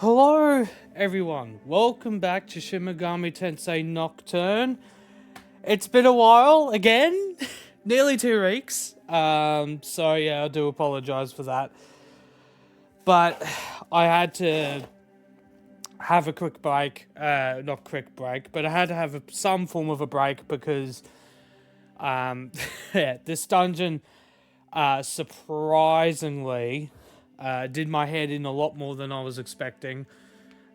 Hello everyone, welcome back to Shin Megami Tensei Nocturne. It's been a while again, nearly 2 weeks, so yeah, I do apologise for that. But I had to have a quick break, not quick break, but I had to have some form of a break because yeah, this dungeon surprisingly did my head in a lot more than I was expecting.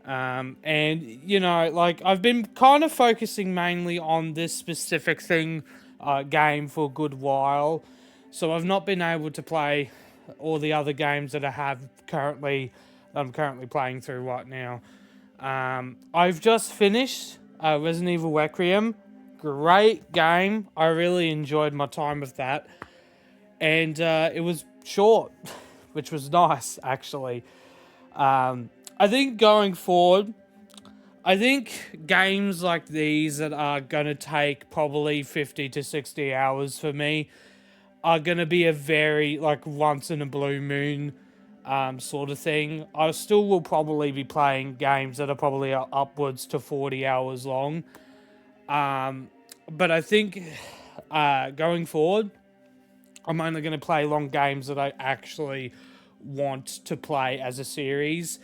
And, you know, like, I've been kind of focusing mainly on this specific game for a good while. So I've not been able to play all the other games that I'm currently playing through right now. I've just finished Resident Evil Requiem. Great game. I really enjoyed my time with that. And it was short, which was nice, actually. I think going forward, I think games like these that are going to take probably 50 to 60 hours for me are going to be a very, like, once in a blue moon sort of thing. I still will probably be playing games that are probably upwards to 40 hours long. But I think going forward, I'm only going to play long games that I actually want to play as a series.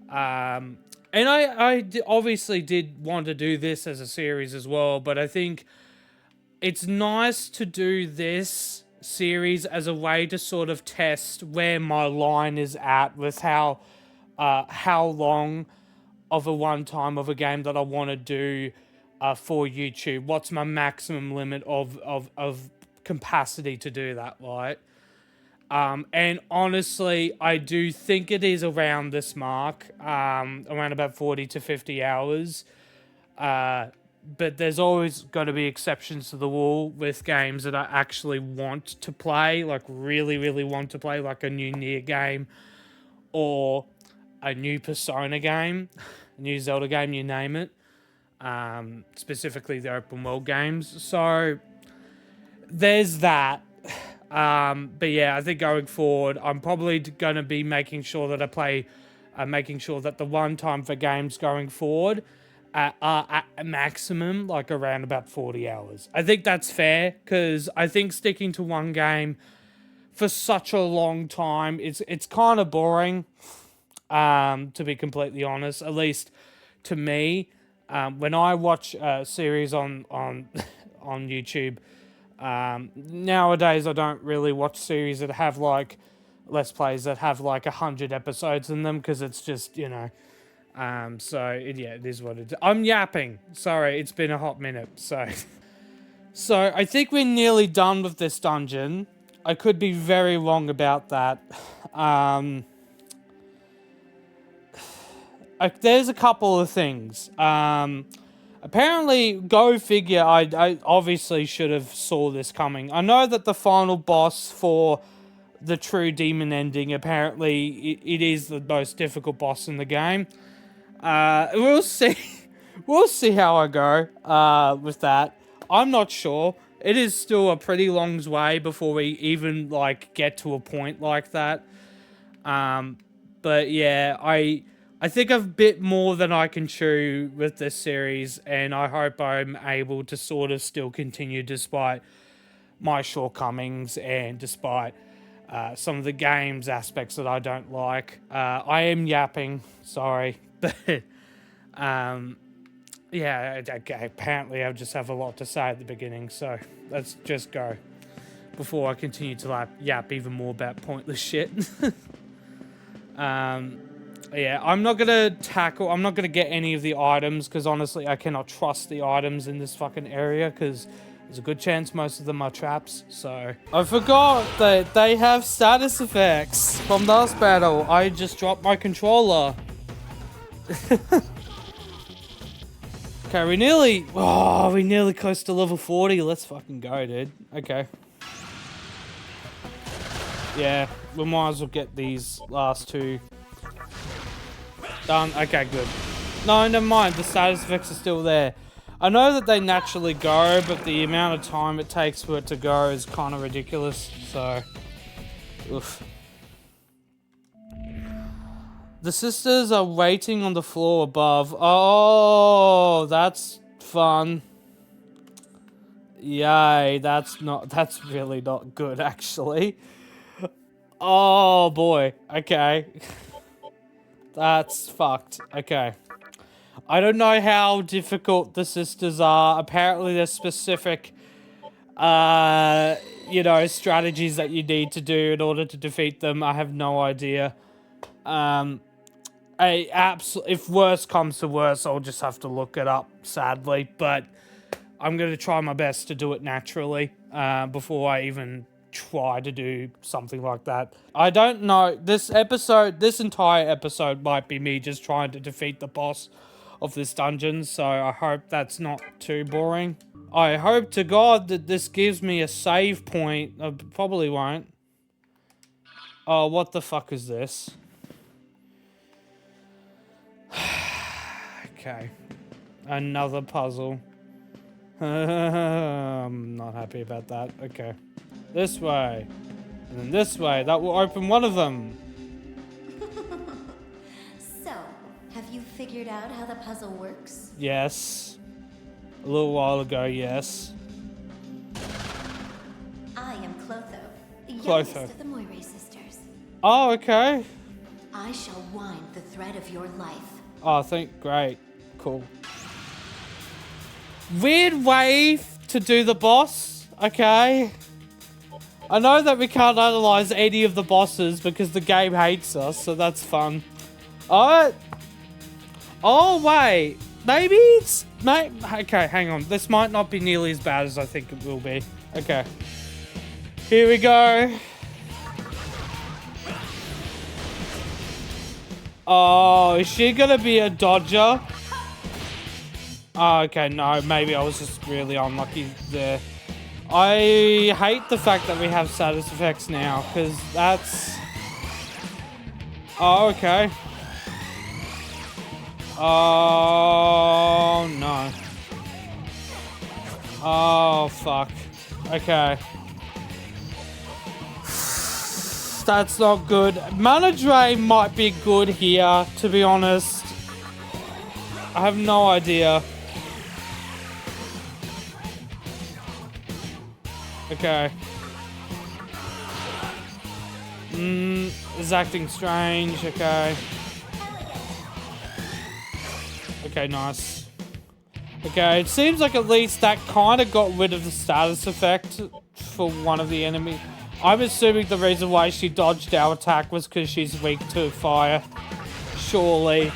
And I obviously did want to do this as a series as well, but I think it's nice to do this series as a way to sort of test where my line is at with how long of a one time of a game that I want to do for YouTube. What's my maximum limit of capacity to do that, right? And honestly, I do think it is around this mark, around about 40 to 50 hours. But there's always got to be exceptions to the rule with games that I actually want to play, like really, really want to play, like a new Nier game or a new Persona game, a new Zelda game, you name it. Specifically the open world games. So there's that. But yeah, I think going forward, I'm probably going to be making sure that I play, making sure that the one time for games going forward are at a maximum, like around about 40 hours. I think that's fair, because I think sticking to one game for such a long time, it's kind of boring, to be completely honest, at least to me. When I watch a series on YouTube, nowadays I don't really watch series that have like Let's Plays that have like 100 episodes in them, because it's just, you know, so it is what it is. I'm yapping, sorry, it's been a hot minute. So I think we're nearly done with this dungeon. I could be very wrong about that. There's a couple of things. Apparently, go figure, I obviously should have saw this coming. I know that the final boss for the true demon ending, apparently, it is the most difficult boss in the game. We'll see. We'll see how I go with that. I'm not sure. It is still a pretty long way before we even, like, get to a point like that. But yeah, I think I've a bit more than I can chew with this series, and I hope I'm able to sort of still continue despite my shortcomings and despite some of the game's aspects that I don't like. I am yapping, sorry, but yeah, okay, apparently I just have a lot to say at the beginning, so let's just go before I continue to yap even more about pointless shit. Yeah, I'm not gonna get any of the items, because honestly, I cannot trust the items in this fucking area, because there's a good chance most of them are traps, so. I forgot that they have status effects from last battle. I just dropped my controller. Okay, we nearly close to level 40. Let's fucking go, dude. Okay. Yeah, we might as well get these last two done. Okay, good. No, never mind. The status effects are still there. I know that they naturally go, but the amount of time it takes for it to go is kind of ridiculous. So, oof. The sisters are waiting on the floor above. Oh, that's fun. Yay, that's really not good, actually. Oh, boy. Okay. That's fucked. Okay. I don't know how difficult the sisters are. Apparently, there's specific, strategies that you need to do in order to defeat them. I have no idea. If worse comes to worse, I'll just have to look it up, sadly. But I'm going to try my best to do it naturally before I even try to do something like that. I don't know. This entire episode might be me just trying to defeat the boss of this dungeon, so I hope that's not too boring. I hope to God that this gives me a save point. I probably won't. Oh, what the fuck is this? Okay. Another puzzle. I'm not happy about that. Okay. This way. And then this way. That will open one of them. So, have you figured out how the puzzle works? Yes. A little while ago, yes. I am Clotho, the Clotho. youngest of the Moire sisters. Oh, okay. I shall wind the thread of your life. Oh, great. Cool. Weird way to do the boss. Okay. I know that we can't analyze any of the bosses because the game hates us, so that's fun. Alright. Oh, wait. Maybe it's... Okay, hang on. This might not be nearly as bad as I think it will be. Okay. Here we go. Oh, is she gonna be a dodger? Oh, okay, no, maybe I was just really unlucky there. I hate the fact that we have status effects now, because that's... Oh, okay. Oh, no. Oh, fuck. Okay. That's not good. Mana Drain might be good here, to be honest. I have no idea. Okay. Is acting strange, okay. Okay, nice. Okay, it seems like at least that kind of got rid of the status effect for one of the enemies. I'm assuming the reason why she dodged our attack was because she's weak to fire. Surely.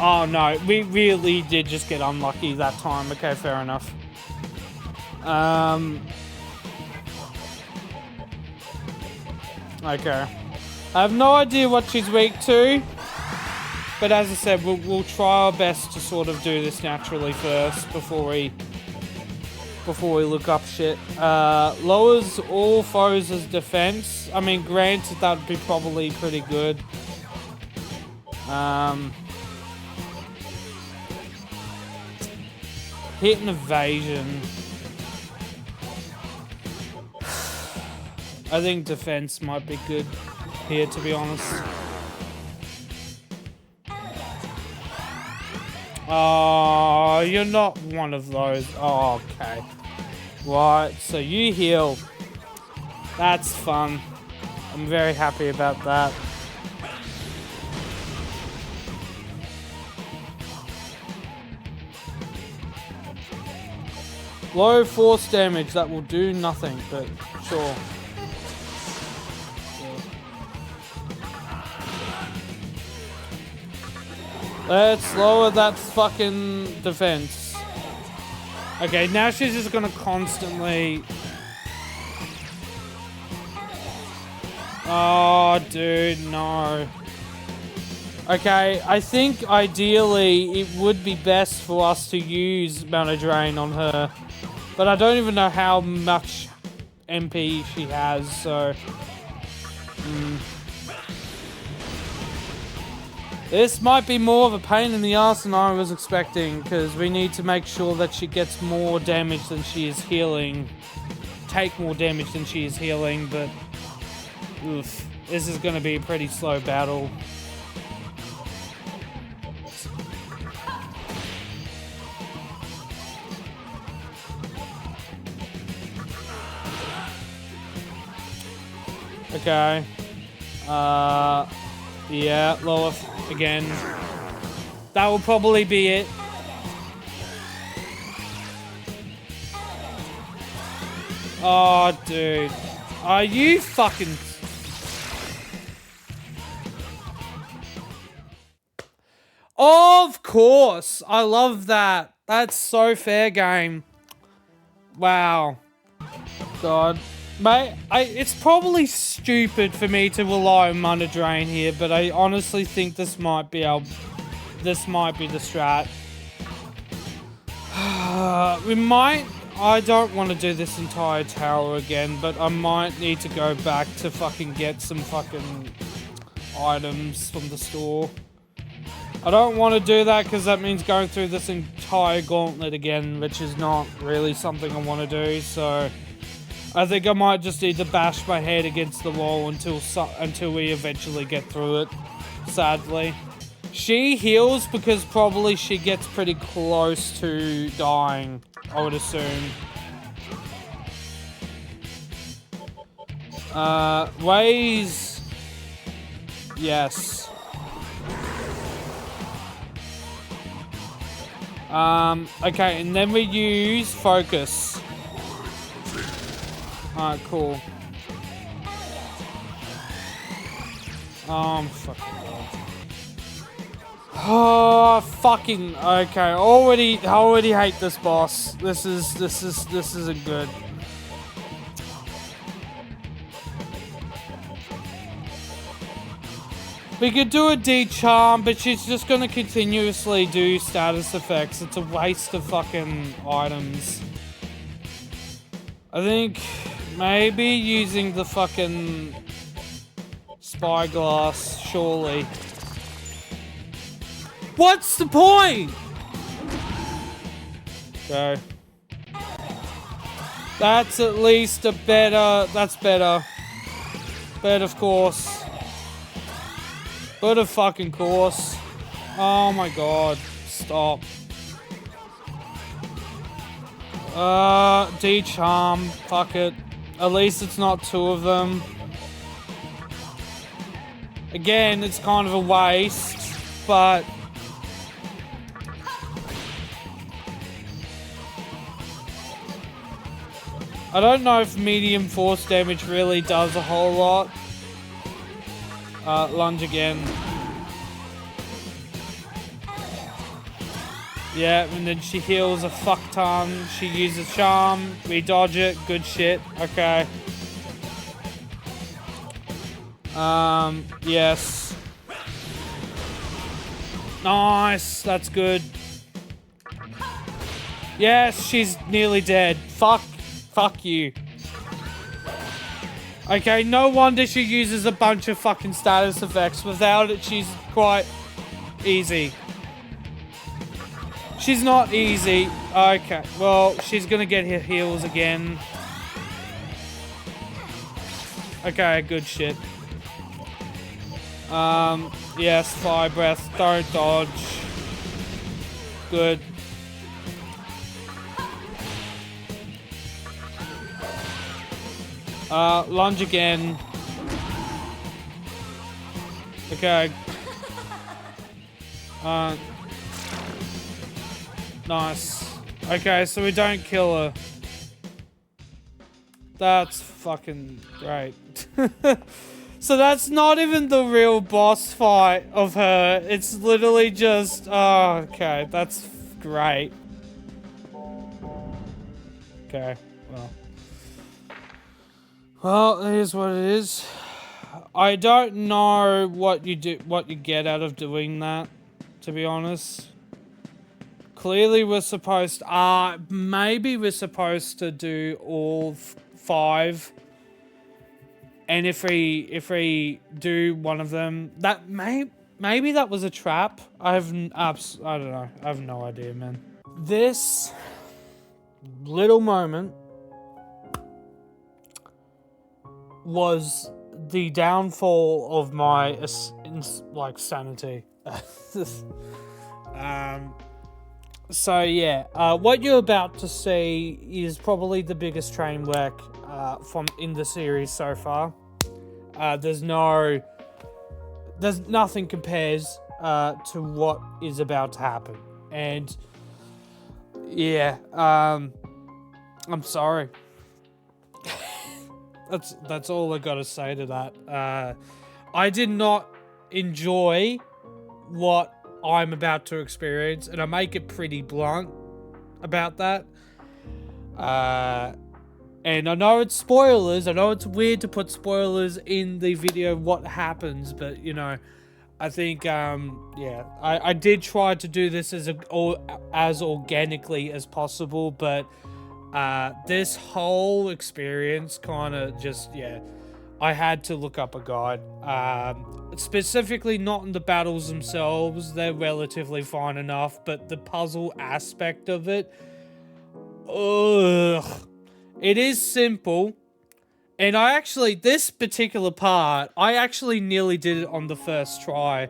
Oh no, we really did just get unlucky that time. Okay, fair enough. Okay. I have no idea what she's weak to. But as I said, we'll try our best to sort of do this naturally first before we look up shit. Lowers all foes' defense. I mean, granted, that would be probably pretty good. Hit and evasion. I think defense might be good here, to be honest. Oh, you're not one of those. Oh, okay. Right, so you heal. That's fun. I'm very happy about that. Low force damage, that will do nothing, but sure. Let's lower that fucking defense. Okay, now she's just gonna constantly... Oh, dude, no. Okay, I think ideally it would be best for us to use Mana Drain on her. But I don't even know how much MP she has, so... This might be more of a pain in the ass than I was expecting, because we need to make sure that she gets more damage than she is healing. Take more damage than she is healing, but... Oof. This is going to be a pretty slow battle. Okay. Yeah, lower again. That will probably be it. Oh, dude. Are you fucking... Of course. I love that. That's so fair game. Wow. God. Mate, it's probably stupid for me to rely on Mana Drain here, but I honestly think this might be the strat. We might... I don't want to do this entire tower again, but I might need to go back to fucking get some fucking items from the store. I don't want to do that because that means going through this entire gauntlet again, which is not really something I want to do, so... I think I might just need to bash my head against the wall until we eventually get through it, sadly. She heals because probably she gets pretty close to dying, I would assume. Ways... Yes. Okay, and then we use focus. Alright, cool. Fucking God. Oh, fucking... Okay, I already hate this boss. This isn't good. We could do a D-charm, but she's just gonna continuously do status effects. It's a waste of fucking items. I think maybe using the fucking spyglass, surely. What's the point? Okay. That's at least a better... That's better. But of course. But of fucking course. Oh my God. Stop. D-charm. Fuck it. At least it's not two of them. Again, it's kind of a waste, but... I don't know if medium force damage really does a whole lot. Lunge again. Yeah, and then she heals a fuck ton. She uses charm. We dodge it. Good shit. Okay. Yes. Nice. That's good. Yes, she's nearly dead. Fuck you. Okay, no wonder she uses a bunch of fucking status effects. Without it, she's quite easy. She's not easy. Okay, well, she's gonna get her heals again. Okay, good shit. Yes, fire breath. Don't dodge. Good. Lunge again. Okay. Nice. Okay, so we don't kill her. That's fucking great. So that's not even the real boss fight of her. It's literally just... Oh, okay. That's great. Okay, well. Well, it is what it is. I don't know what you get out of doing that, to be honest. Clearly we're supposed... maybe we're supposed to do all 5. And if we do one of them, that maybe that was a trap. I don't know. I have no idea, man. This little moment was the downfall of my like sanity. So yeah, what you're about to see is probably the biggest train wreck from in the series so far. There's nothing compares to what is about to happen, and yeah, I'm sorry. That's all I gotta say to that. I did not enjoy what I'm about to experience, and I make it pretty blunt about that. And I know it's spoilers. I know it's weird to put spoilers in the video of what happens, but you know, I think yeah, I did try to do this as organically as possible, but this whole experience kind of just, yeah, I had to look up a guide. Specifically not in the battles themselves, they're relatively fine enough, but the puzzle aspect of it, ugh. It is simple, and this particular part, I actually nearly did it on the first try,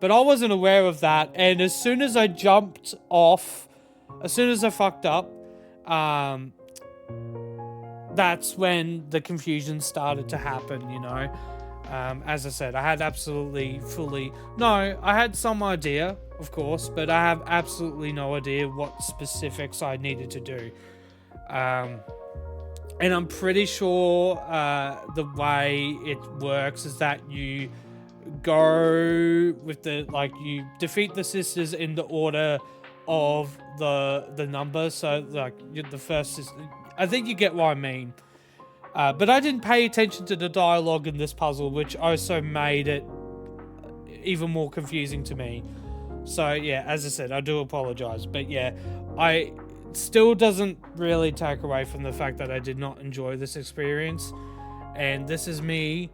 but I wasn't aware of that, and as soon as I jumped off, as soon as I fucked up, that's when the confusion started to happen, you know. As I said, I had I had some idea, of course, but I have absolutely no idea what specifics I needed to do. And I'm pretty sure the way it works is that you go with you defeat the sisters in the order of the number. So like the first is, I think you get what I mean. But I didn't pay attention to the dialogue in this puzzle, which also made it even more confusing to me. So yeah, as I said, I do apologize. But yeah, I still doesn't really take away from the fact that I did not enjoy this experience. And this is me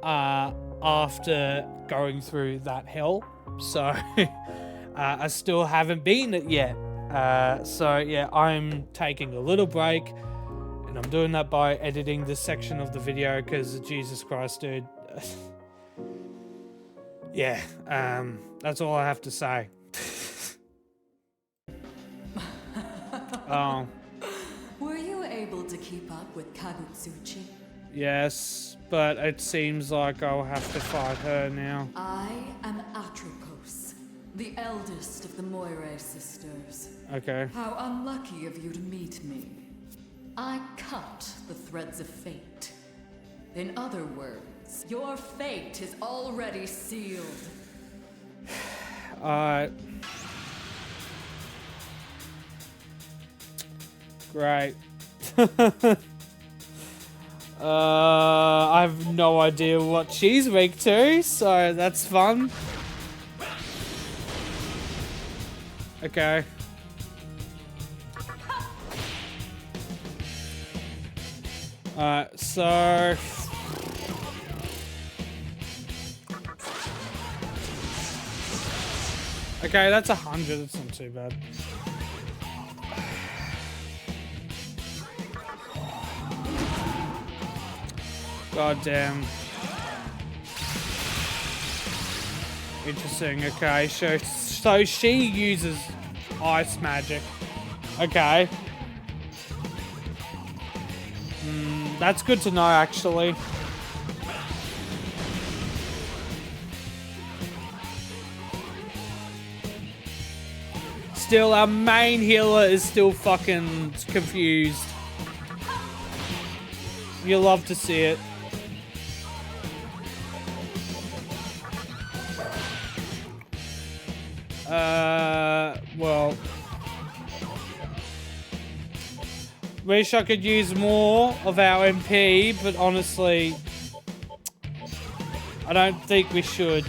after going through that hell. So I still haven't beaten it yet. So yeah, I'm taking a little break, and I'm doing that by editing this section of the video because Jesus Christ, dude. Yeah, that's all I have to say. Oh. Were you able to keep up with Kagutsuchi? Yes, but it seems like I'll have to fight her now. I am Atropos, the eldest of the Moire sisters. Okay. How unlucky of you to meet me. I cut the threads of fate. In other words, your fate is already sealed. Great. I have no idea what she's weak to, so that's fun. Okay. So... Okay, that's 100, it's not too bad. God damn. Interesting, okay. So she uses ice magic. Okay. That's good to know, actually. Still, our main healer is still fucking confused. You love to see it. Well, wish I could use more of our MP, but honestly, I don't think we should.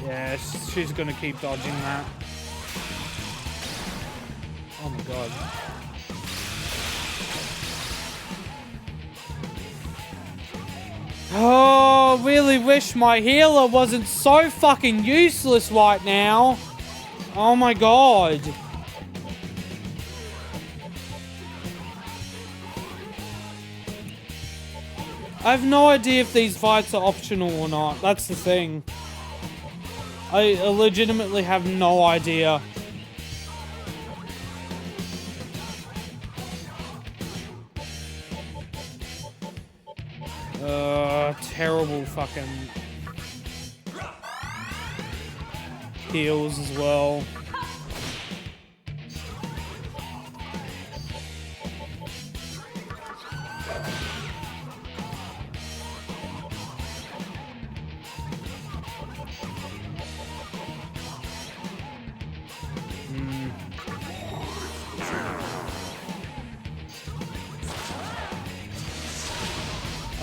Yeah, she's gonna keep dodging that. Oh my god. Oh, really wish my healer wasn't so fucking useless right now. Oh my god. I have no idea if these fights are optional or not. That's the thing. I legitimately have no idea. Terrible fucking heals as well.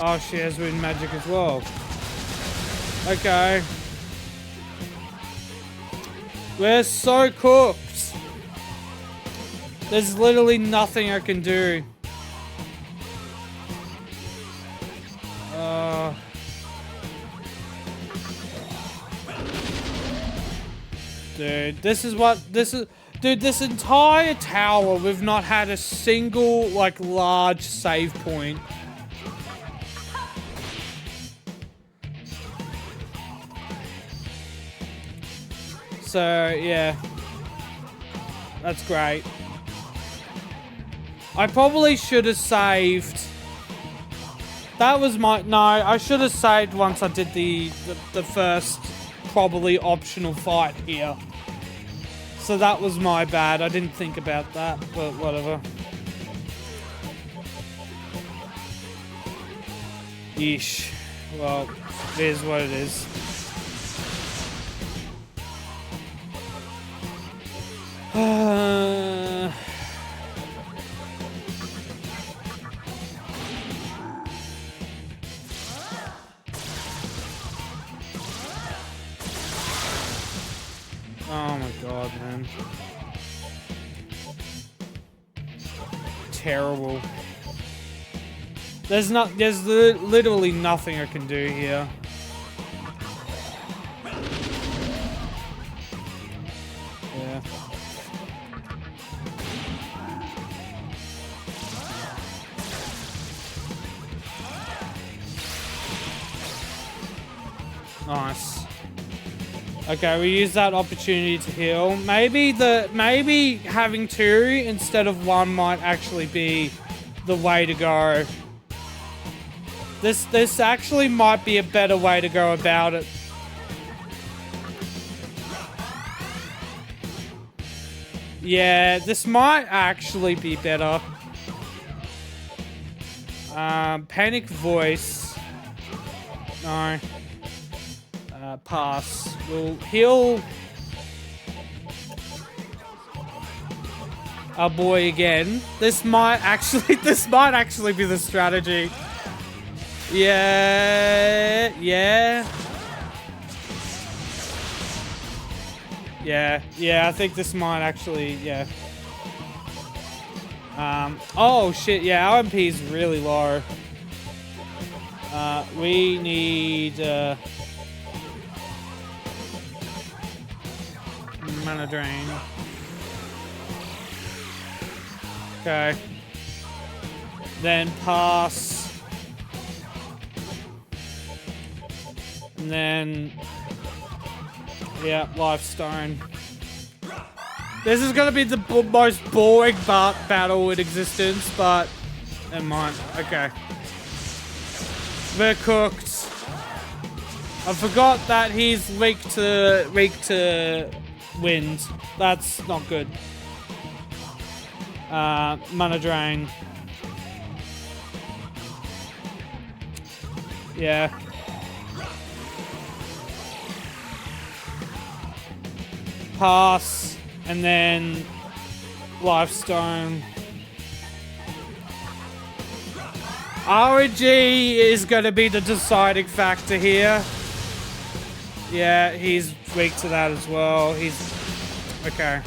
Oh, she has wind magic as well. Okay. We're so cooked. There's literally nothing I can do. Dude, dude, this entire tower, we've not had a single, like, large save point. So, yeah. That's great. I probably should have saved. That was my... No, I should have saved once I did the first, probably optional fight here. So that was my bad. I didn't think about that, but whatever. Yeesh. Well, it is what it is. Oh my god, man. Terrible. There's literally nothing I can do here. Yeah. Nice. Okay, we use that opportunity to heal. Maybe having two instead of one might actually be the way to go. This actually might be a better way to go about it. Yeah, this might actually be better. Panic voice. No. Pass. We'll heal our boy again. This might actually be the strategy. Yeah. I think this might actually, yeah. Oh shit, yeah, our MP is really low. We need, mana drain. Okay. Then pass. And then... yeah, Lifestone. This is gonna be the most boring battle in existence, but... never mind. Okay. We're cooked. I forgot that he's weak to wind. That's not good. Mana drain. Yeah. Pass. And then Lifestone. RNG is going to be the deciding factor here. Yeah, he's weak to that as well. He's... okay.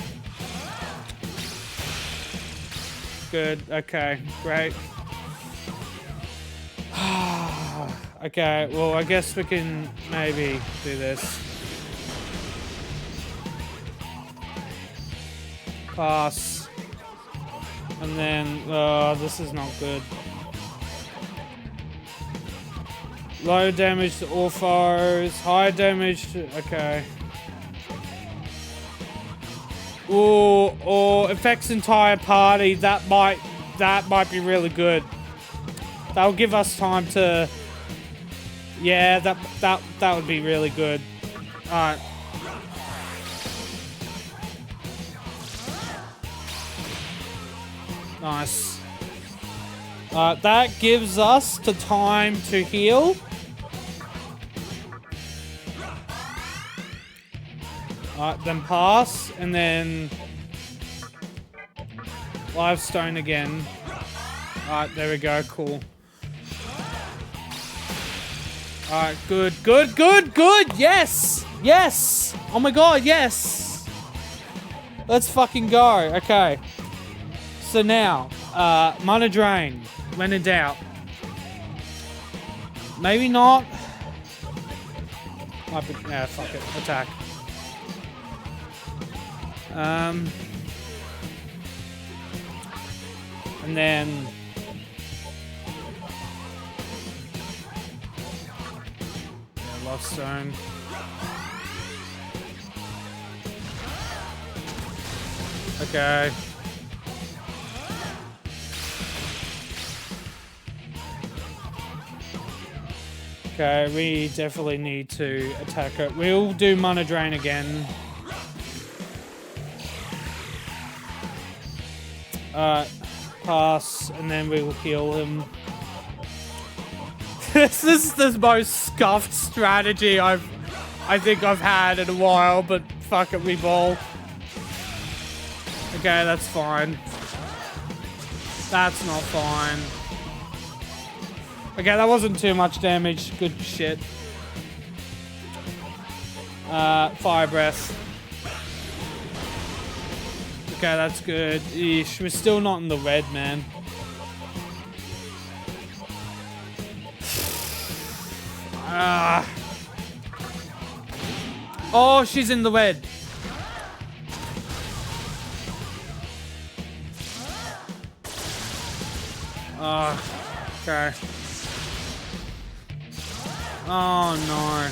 Good. Okay. Great. Okay, well, I guess we can maybe do this. Pass. And then... this is not good. Low damage to all foes. High damage to... Okay. Or affects entire party. That might be really good. That'll give us time to... Yeah, that would be really good. Alright. Nice. That gives us the time to heal. Then pass, and then live stone again. Alright, there we go, cool. Alright, good, yes! Yes! Oh my god, yes! Let's fucking go, okay. So now, mana drain, when in doubt. Maybe not. Might be, yeah, fuck it, attack. And then yeah, Lost Stone. Okay. Okay, we definitely need to attack it. We'll do mana drain again. Pass, and then we will heal him. This is the most scuffed strategy I think I've had in a while, but fuck it, we ball. Okay, that's fine. That's not fine. Okay, that wasn't too much damage. Good shit. Fire breath. Okay, that's good. Eesh, we're still not in the red, man. Oh, she's in the red. Okay. Oh, no.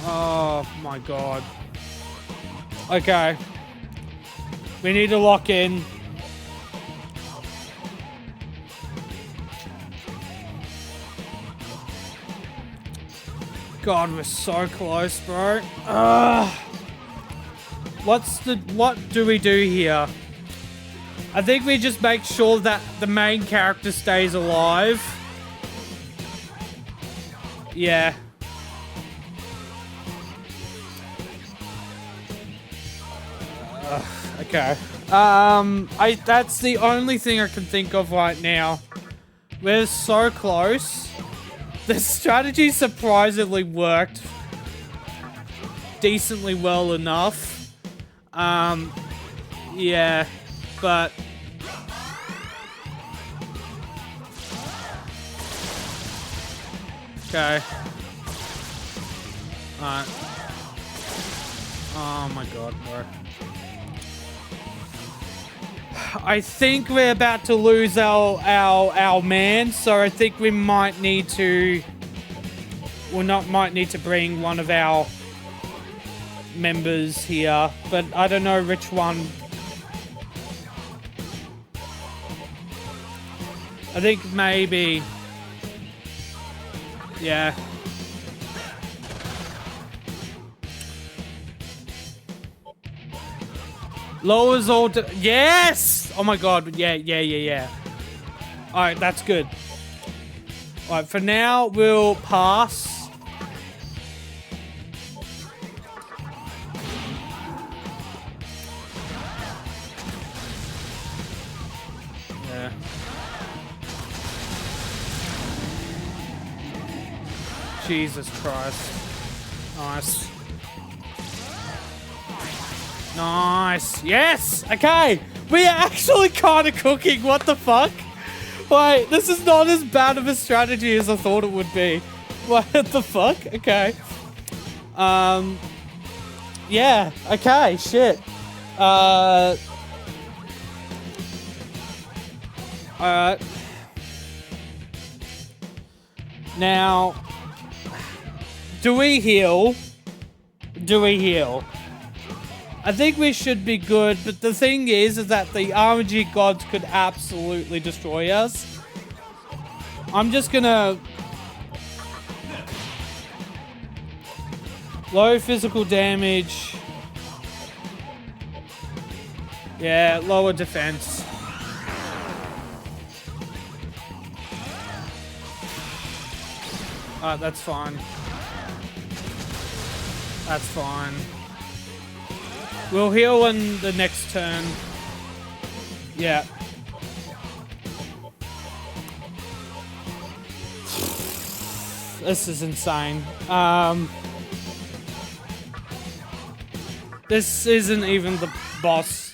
Oh, my God. Okay. We need to lock in. God, we're so close, bro. What do we do here? I think we just make sure that the main character stays alive. Yeah. Okay. That's the only thing I can think of right now. We're so close. The strategy surprisingly worked decently well enough. Yeah, but okay. Alright. Oh my god, bro. I think we're about to lose our man, so I think we might need to might need to bring one of our members here, but I don't know which one. I think maybe, yeah. Lowers all yes! Oh my god, yeah. Alright, that's good. Alright, for now, we'll pass. Yeah. Jesus Christ. Nice. Nice. Yes! Okay! We are actually kind of cooking. What the fuck? Wait, this is not as bad of a strategy as I thought it would be. What the fuck? Okay. Yeah. Okay, shit. Alright. Now, do we heal? Do we heal? I think we should be good, but the thing is that the RNG gods could absolutely destroy us. I'm just gonna... Low physical damage. Yeah, lower defense. Alright, that's fine. That's fine. We'll heal in the next turn. Yeah. This is insane. This isn't even the boss.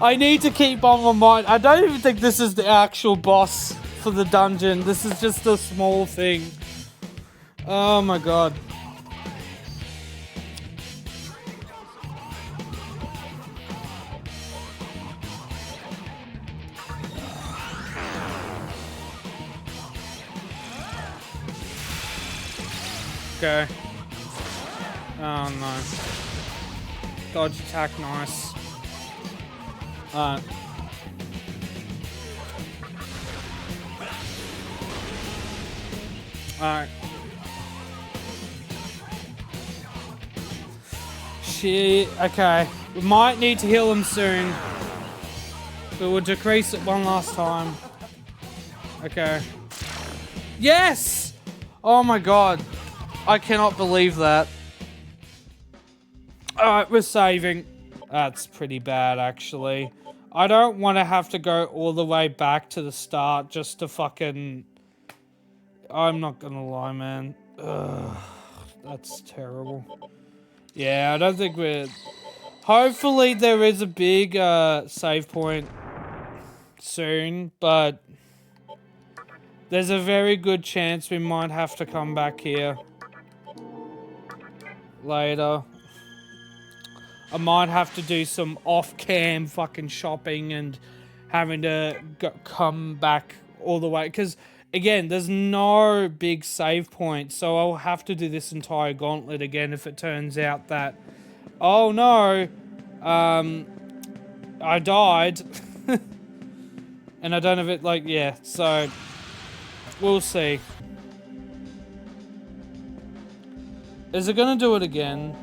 I need to keep on my mind. I don't even think this is the actual boss for the dungeon. This is just a small thing. Oh my god. Okay. Oh no. Dodge attack, nice. Alright. Shit, okay. We might need to heal him soon. But we'll decrease it one last time. Okay. Yes! Oh my god. I cannot believe that. Alright, we're saving. That's pretty bad, actually. I don't want to have to go all the way back to the start just to fucking... I'm not gonna lie, man. Ugh, that's terrible. Yeah, I don't think we're... Hopefully there is a big save point soon, but... There's a very good chance we might have to come back here later. I might have to do some off-cam fucking shopping and having to come back all the way. Because, again, there's no big save point. So I'll have to do this entire gauntlet again if it turns out that... Oh, no. I died. And I don't have it, like, yeah. So, we'll see. Is it gonna do it again?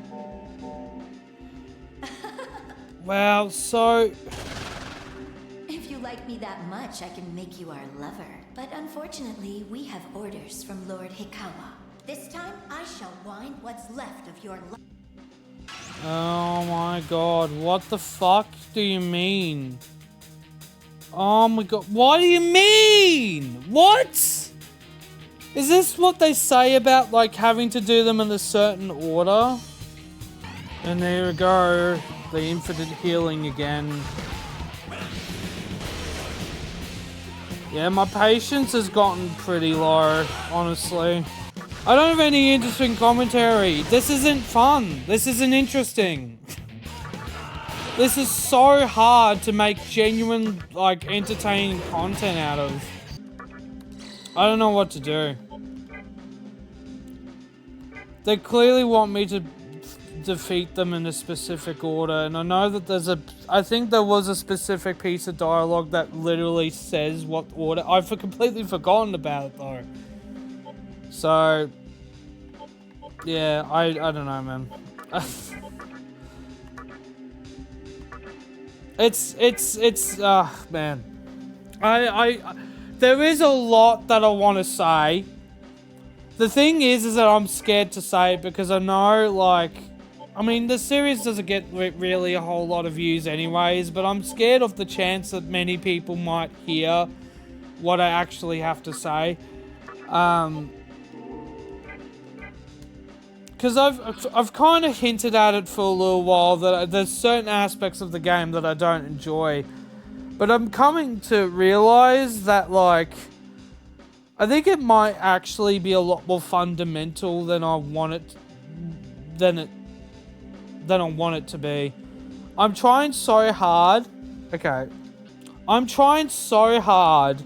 Well, so... If you like me that much, I can make you our lover. But unfortunately, we have orders from Lord Hikawa. This time, I shall wind what's left of your life. Oh my god, what the fuck do you mean? Oh my god, what do you mean? What? Is this what they say about, like, having to do them in a certain order? And there we go. The infinite healing again. Yeah, my patience has gotten pretty low, honestly. I don't have any interesting commentary. This isn't fun. This isn't interesting. This is so hard to make genuine, like, entertaining content out of. I don't know what to do. They clearly want me to defeat them in a specific order, and I know that there's a... I think there was a specific piece of dialogue that literally says what order... I've completely forgotten about it, though. So... Yeah, I don't know, man. Man. There is a lot that I want to say. The thing is that I'm scared to say it because I know, like... I mean, the series doesn't get really a whole lot of views anyways, but I'm scared of the chance that many people might hear what I actually have to say. Because I've kind of hinted at it for a little while that there's certain aspects of the game that I don't enjoy. But I'm coming to realize that, like, I think it might actually be a lot more fundamental than I want it, than I want it to be. I'm trying so hard. Okay. I'm trying so hard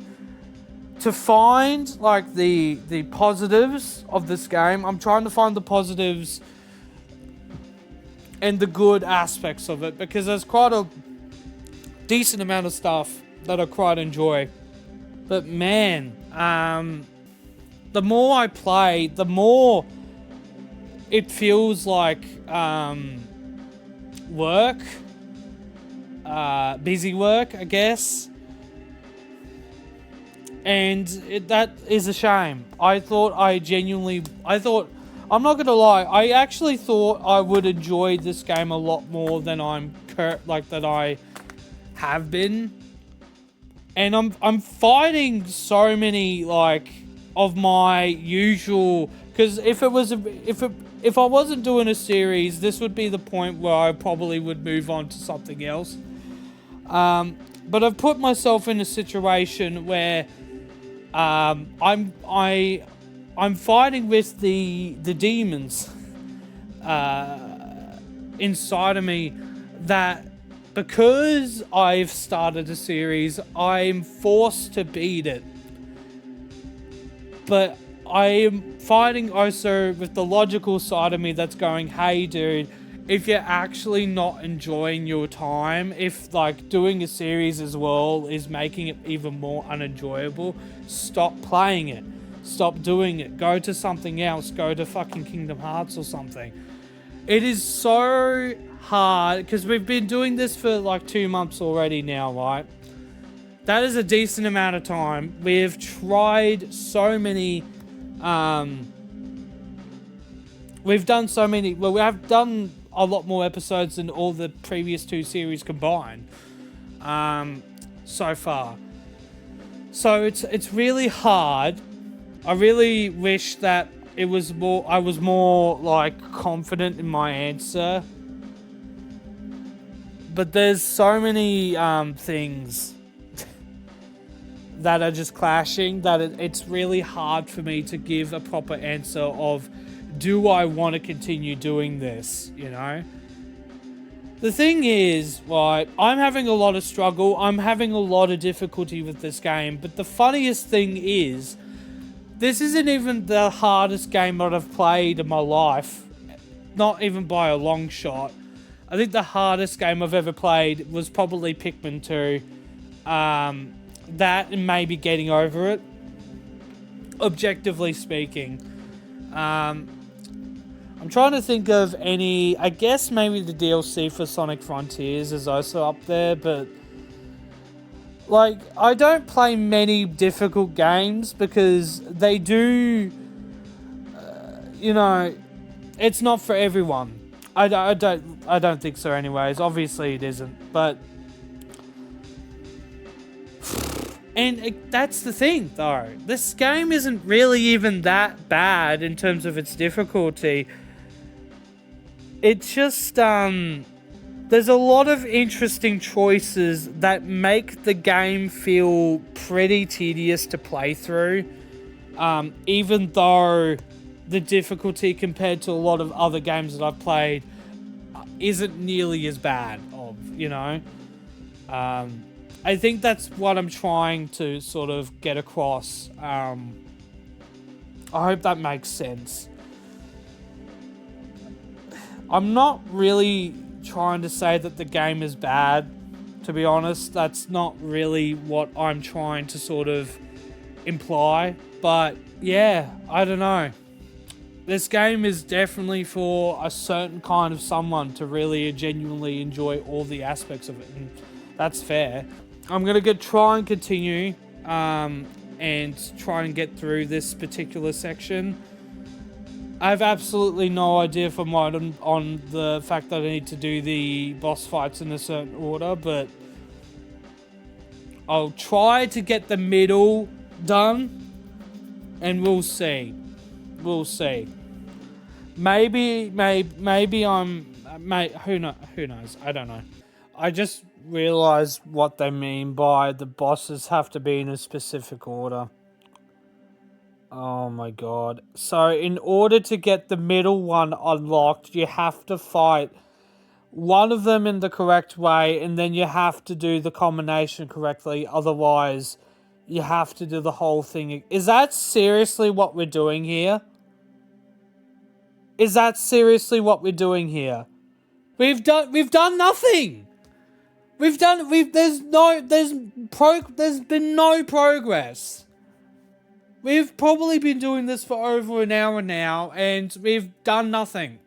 to find like the positives of this game. I'm trying to find the positives and the good aspects of it, because there's quite a decent amount of stuff that I quite enjoy. But man, the more I play, the more it feels like work, busy work, I guess. And that is a shame. I'm not gonna lie, I actually thought I would enjoy this game a lot more than that I have been. And I'm fighting so many of my usual, because if I wasn't doing a series, this would be the point where I probably would move on to something else. But I've put myself in a situation where I'm fighting with the demons inside of me, that because I've started a series, I'm forced to beat it. But I am fighting also with the logical side of me that's going, hey dude, if you're actually not enjoying your time, if doing a series as well is making it even more unenjoyable, stop playing it. Stop doing it. Go to something else. Go to fucking Kingdom Hearts or something. It is so hard, because we've been doing this for 2 months already now, right? That is a decent amount of time. We've tried so many, we have done a lot more episodes than all the previous 2 series combined, so far. So it's really hard. I really wish that I was more confident in my answer. But there's so many things that are just clashing that it's really hard for me to give a proper answer of, do I want to continue doing this, you know? The thing is, I'm having a lot of struggle. I'm having a lot of difficulty with this game. But the funniest thing is, this isn't even the hardest game that I've played in my life. Not even by a long shot. I think the hardest game I've ever played was probably Pikmin 2. That and maybe getting over it. Objectively speaking. I'm trying to think of any. I guess maybe the DLC for Sonic Frontiers is also up there, but I don't play many difficult games because they do, it's not for everyone. I don't think so anyways. Obviously it isn't, but that's the thing though. This game isn't really even that bad in terms of its difficulty. It's just, there's a lot of interesting choices that make the game feel pretty tedious to play through. Even though the difficulty compared to a lot of other games that I've played isn't nearly as bad, I think that's what I'm trying to sort of get across. I hope that makes sense. I'm not really trying to say that the game is bad, to be honest. That's not really what I'm trying to sort of imply. But yeah, I don't know. This game is definitely for a certain kind of someone to really genuinely enjoy all the aspects of it, and that's fair. I'm going to try and continue and try and get through this particular section. I have absolutely no idea if I'm right on the fact that I need to do the boss fights in a certain order, but I'll try to get the middle done, and we'll see. We'll see. Maybe I'm... who knows? I don't know. I just realized what they mean by the bosses have to be in a specific order. Oh my god. So in order to get the middle one unlocked, you have to fight one of them in the correct way, and then you have to do the combination correctly. Otherwise, you have to do the whole thing. Is that seriously what we're doing here? Is that seriously what we're doing here? We've done nothing. There's been no progress. We've probably been doing this for over an hour now, and we've done nothing.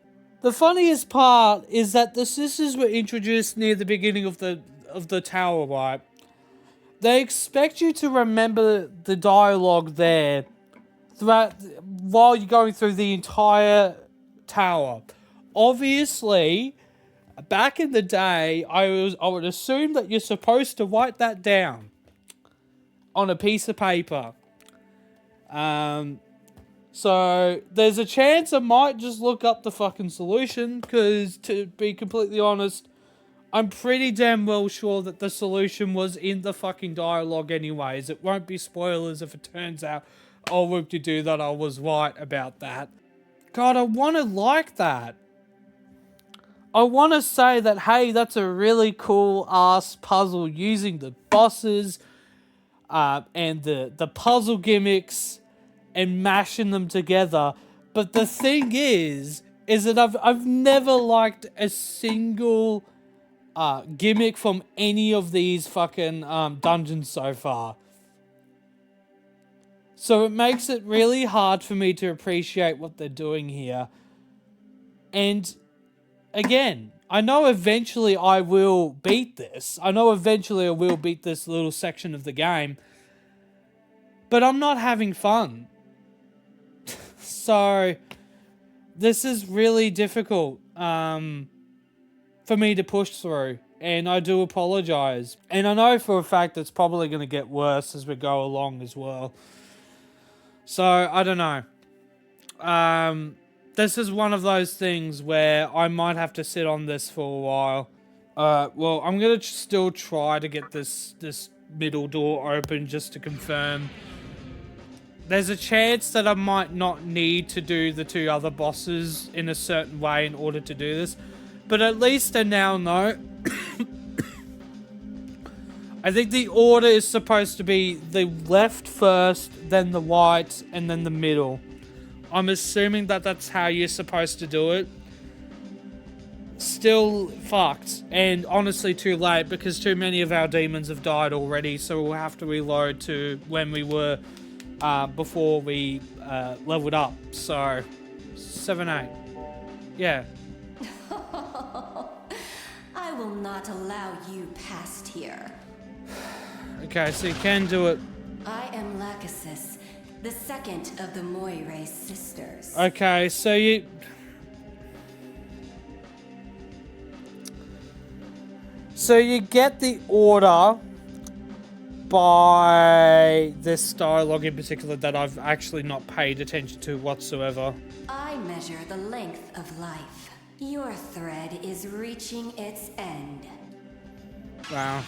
The funniest part is that the sisters were introduced near the beginning of the tower, right? They expect you to remember the dialogue there while you're going through the entire tower. Obviously, back in the day, I would assume that you're supposed to write that down on a piece of paper. So there's a chance I might just look up the fucking solution, because to be completely honest, I'm pretty damn well sure that the solution was in the fucking dialogue anyways. It won't be spoilers if it turns out, oh, whoop-de-doo, that I was right about that. God, I want to like that. I want to say that, hey, that's a really cool ass puzzle using the bosses and the puzzle gimmicks and mashing them together. But the thing is that I've never liked a single gimmick from any of these fucking dungeons so far. So it makes it really hard for me to appreciate what they're doing here. And again, I know eventually I will beat this. I know eventually I will beat this little section of the game. But I'm not having fun. So this is really difficult for me to push through. And I do apologize. And I know for a fact it's probably going to get worse as we go along as well. So, I don't know. This is one of those things where I might have to sit on this for a while. Well, I'm going to still try to get this middle door open just to confirm. There's a chance that I might not need to do the two other bosses in a certain way in order to do this. But at least I now know. I think the order is supposed to be the left first, then the right, and then the middle. I'm assuming that that's how you're supposed to do it. Still fucked. And honestly too late, because too many of our demons have died already. So we'll have to reload to when we were before we leveled up. So 7-8. Yeah. I will not allow you past here. Okay, so you can do it. I am Lachesis, the second of the Moire sisters. Okay, so you... So you get the order by this dialogue in particular that I've actually not paid attention to whatsoever. I measure the length of life. Your thread is reaching its end. Wow.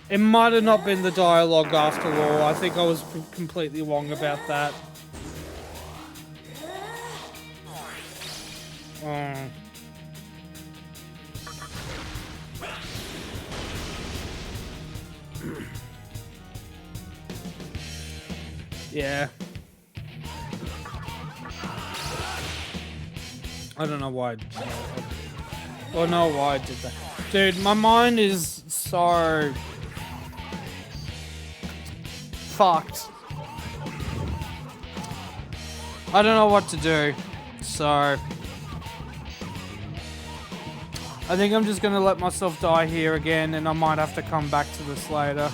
It might have not been the dialogue after all. I think I was completely wrong about that. Oh. Yeah. I don't know why I did that. Well, no, why I did that. Dude, my mind is so... fucked. I don't know what to do. So... I think I'm just gonna let myself die here again, and I might have to come back to this later.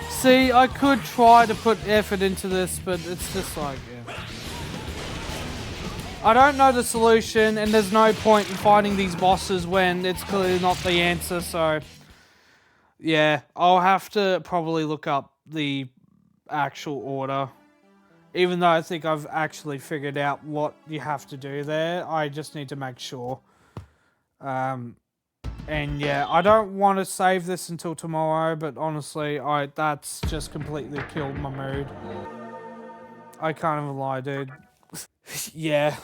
See, I could try to put effort into this, but it's just like, yeah. I don't know the solution, and there's no point in fighting these bosses when it's clearly not the answer, so... yeah, I'll have to probably look up the actual order. Even though I think I've actually figured out what you have to do there, I just need to make sure. And yeah, I don't want to save this until tomorrow, but honestly, that's just completely killed my mood. I can't even lie, dude. Yeah.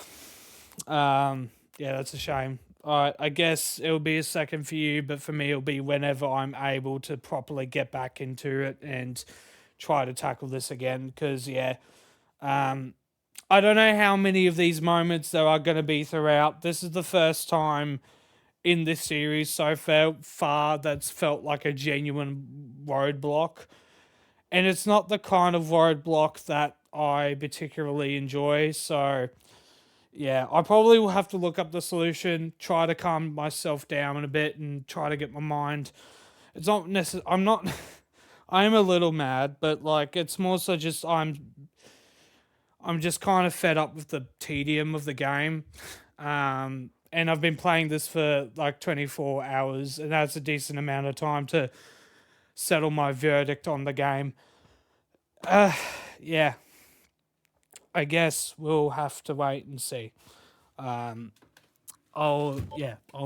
Yeah, that's a shame. alright, I guess it'll be a second for you, but for me it'll be whenever I'm able to properly get back into it and try to tackle this again. Because, yeah, I don't know how many of these moments there are going to be throughout. This is the first time in this series so far that's felt like a genuine roadblock. And it's not the kind of roadblock that I particularly enjoy. So, yeah, I probably will have to look up the solution, try to calm myself down a bit, and try to get my mind. It's not necessarily. I'm not. I am a little mad, but like it's more so just I'm just kind of fed up with the tedium of the game. And I've been playing this for like 24 hours, and that's a decent amount of time to settle my verdict on the game. Yeah. I guess we'll have to wait and see. I'll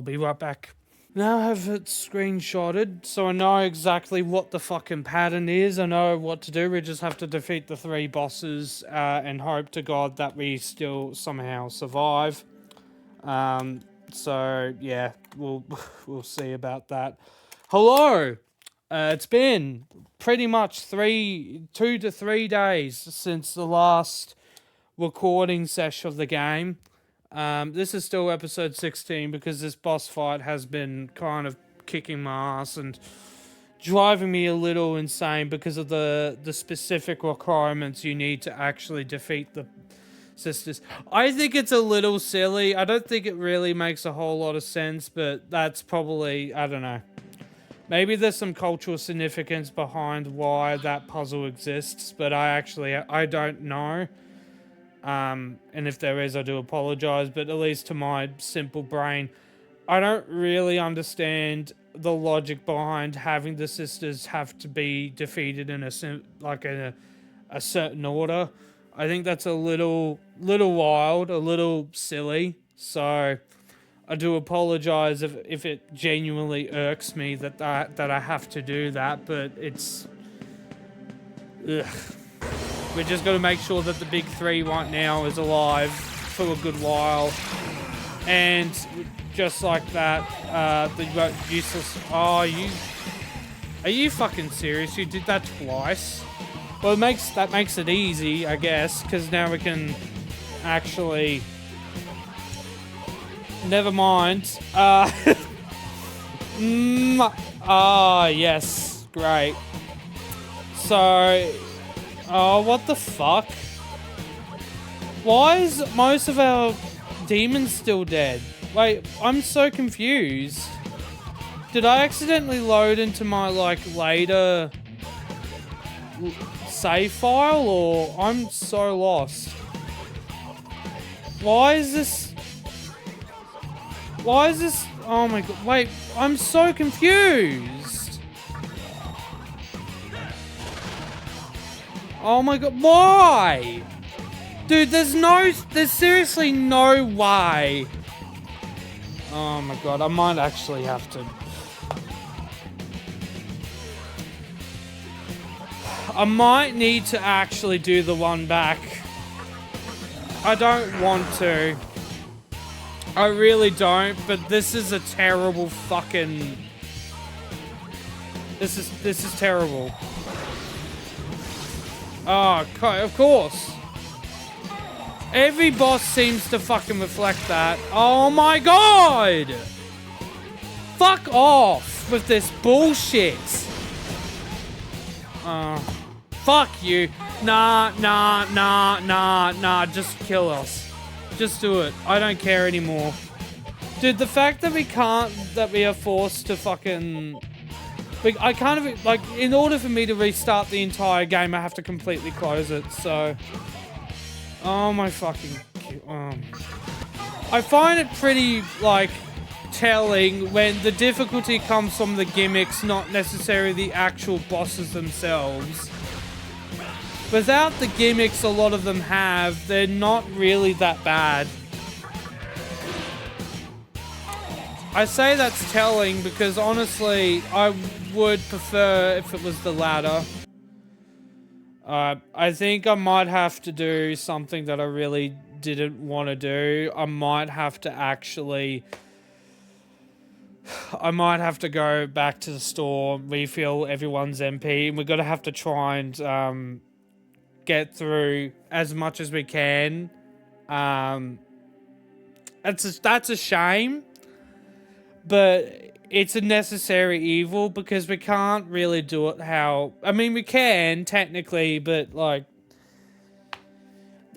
be right back. Now I have it screenshotted, so I know exactly what the fucking pattern is. I know what to do. We just have to defeat the 3 bosses and hope to God that we still somehow survive. So yeah, we'll see about that. Hello. It's been pretty much 2 to 3 days since the last recording session of the game. This is still episode 16 because this boss fight has been kind of kicking my ass and driving me a little insane because of the specific requirements you need to actually defeat the sisters. I think it's a little silly. I don't think it really makes a whole lot of sense, but that's probably, I don't know. Maybe there's some cultural significance behind why that puzzle exists, but I don't know. And if there is, I do apologize, but at least to my simple brain, I don't really understand the logic behind having the sisters have to be defeated in a certain order. I think that's a little wild, a little silly. So I do apologize if it genuinely irks me that I have to do that, but it's ugh. We're just going to make sure that the big 3 right now is alive for a good while. And just like that, the useless... Oh, are you fucking serious? You did that twice? Well, that makes it easy, I guess, because now we can actually... Never mind. Yes. Great. So... Oh, what the fuck? Why is most of our demons still dead? Wait, I'm so confused. Did I accidentally load into my, later save file, or I'm so lost? Why is this... Oh my god, wait, I'm so confused. Oh my god, why? Dude, there's seriously no way. Oh my god, I might actually have to. I might need to actually do the one back. I don't want to. I really don't, but this is a terrible fucking... This is terrible. Oh, of course. Every boss seems to fucking reflect that. Oh my god! Fuck off with this bullshit. Fuck you. Nah. Just kill us. Just do it. I don't care anymore. Dude, the fact that we are forced to fucking... I kind of, in order for me to restart the entire game, I have to completely close it, so... Oh my fucking... I find it pretty, telling when the difficulty comes from the gimmicks, not necessarily the actual bosses themselves. Without the gimmicks a lot of them have, they're not really that bad. I say that's telling because honestly, I would prefer if it was the latter. I think I might have to do something that I really didn't want to do. I might have to actually I might have to go back to the store, refill everyone's MP, and we're going to have to try and get through as much as we can. That's a shame, but it's a necessary evil because we can't really do it how... I mean, we can, technically, but, like...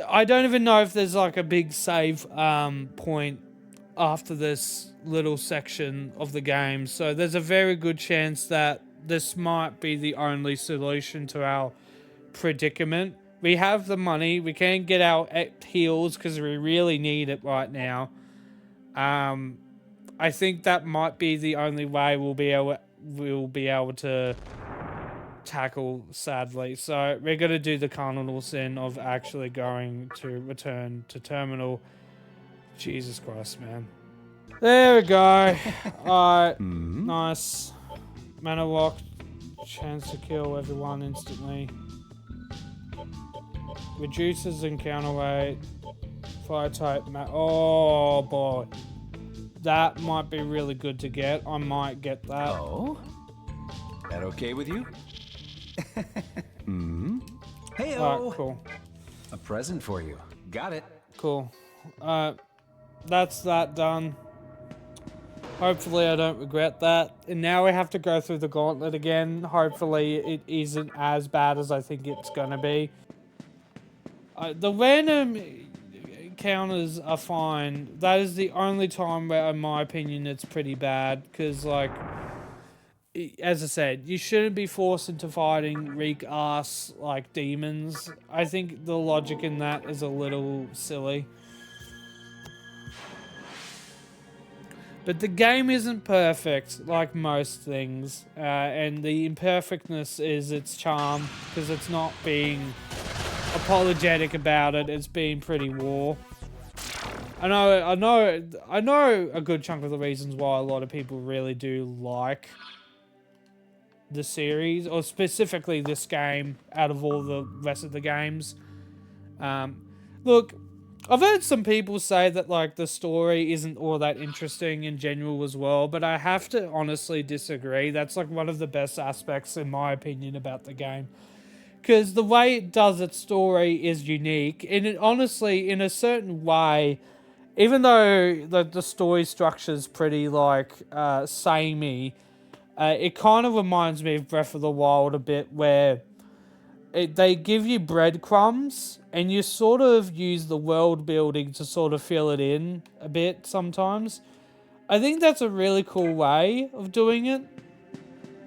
I don't even know if there's, like, a big save point after this little section of the game. So there's a very good chance that this might be the only solution to our predicament. We have the money. We can get our heals because we really need it right now. I think that might be the only way we'll be able to tackle, sadly. So we're going to do the cardinal sin of actually going to return to terminal. Jesus Christ, man. There we go. Alright. Nice. Mana lock. Chance to kill everyone instantly. Reduces encounter rate. Fire type. Oh boy. That might be really good to get. I might get that. Oh? That okay with you? Hey-o! Alright, cool. A present for you. Got it. Cool. That's that done. Hopefully I don't regret that. And now we have to go through the gauntlet again. Hopefully it isn't as bad as I think it's gonna be. The random counters are fine. That is the only time where, in my opinion, it's pretty bad. Because, like, as I said, you shouldn't be forced into fighting weak-ass, like, demons. I think the logic in that is a little silly. But the game isn't perfect, like most things, and the imperfectness is its charm, because it's not being apologetic about it, it's being pretty raw. I know a good chunk of the reasons why a lot of people really do like the series, or specifically this game, out of all the rest of the games. Look, I've heard some people say that, like, the story isn't all that interesting in general as well, but I have to honestly disagree. That's, like, one of the best aspects, in my opinion, about the game. Because the way it does its story is unique, and it honestly, in a certain way, even though the story structure is pretty, like, samey, it kind of reminds me of Breath of the Wild a bit, where they give you breadcrumbs, and you sort of use the world building to sort of fill it in a bit sometimes. I think that's a really cool way of doing it.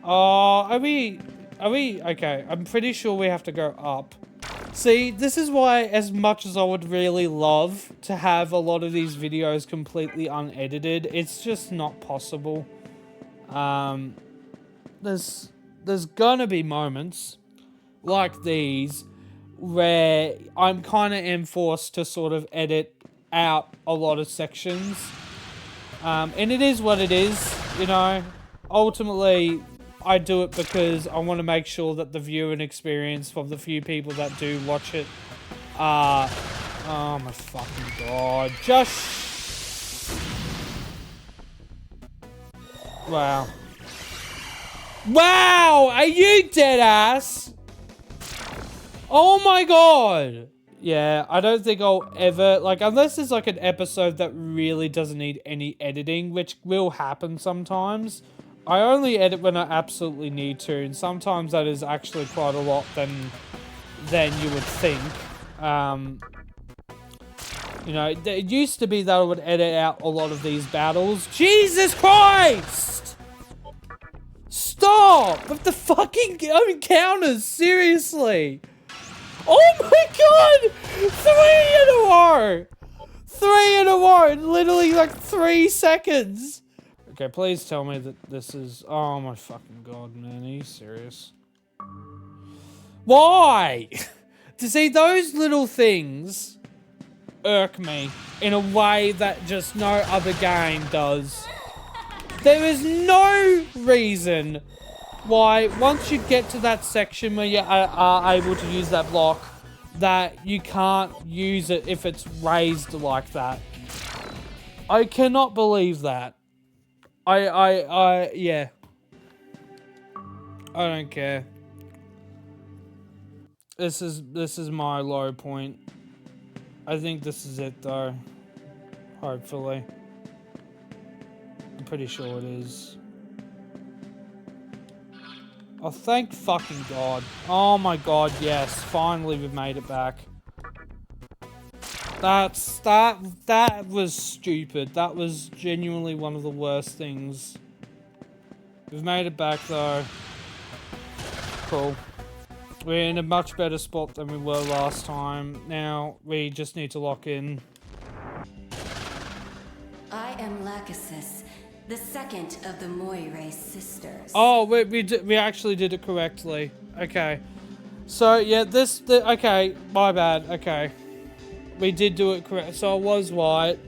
Oh, are we... Okay, I'm pretty sure we have to go up. See, this is why, as much as I would really love to have a lot of these videos completely unedited, it's just not possible. There's gonna be moments like these where I'm kind of am forced to sort of edit out a lot of sections. And it is what it is, you know. Ultimately, I do it because I want to make sure that the viewing experience from the few people that do watch it are... Oh my fucking god. Just... Wow. Wow! Are you dead ass? Oh my god! Yeah, I don't think I'll ever... Like, unless there's like an episode that really doesn't need any editing, which will happen sometimes. I only edit when I absolutely need to, and sometimes that is actually quite a lot than you would think. You know, it used to be that I would edit out a lot of these battles. Jesus Christ! Stop with the fucking encounters, seriously! Oh my god! 3 in a row in literally like 3 seconds! Okay, please tell me that this is... Oh my fucking god, man. Are you serious? Why? To see, those little things irk me in a way that just no other game does. There is no reason why, once you get to that section where you are able to use that block, that you can't use it if it's raised like that. I cannot believe that. Yeah. I don't care. This is my low point. I think this is it though. Hopefully. I'm pretty sure it is. Oh, thank fucking God. Oh my God, yes. Finally we've made it back. That was stupid. That was genuinely one of the worst things. We've made it back though. Cool. We're in a much better spot than we were last time. Now we just need to lock in. I am Lachesis, the second of the Moire sisters. Oh, we actually did it correctly. Okay. So yeah, okay, my bad. Okay. We did do it correct. So it was white.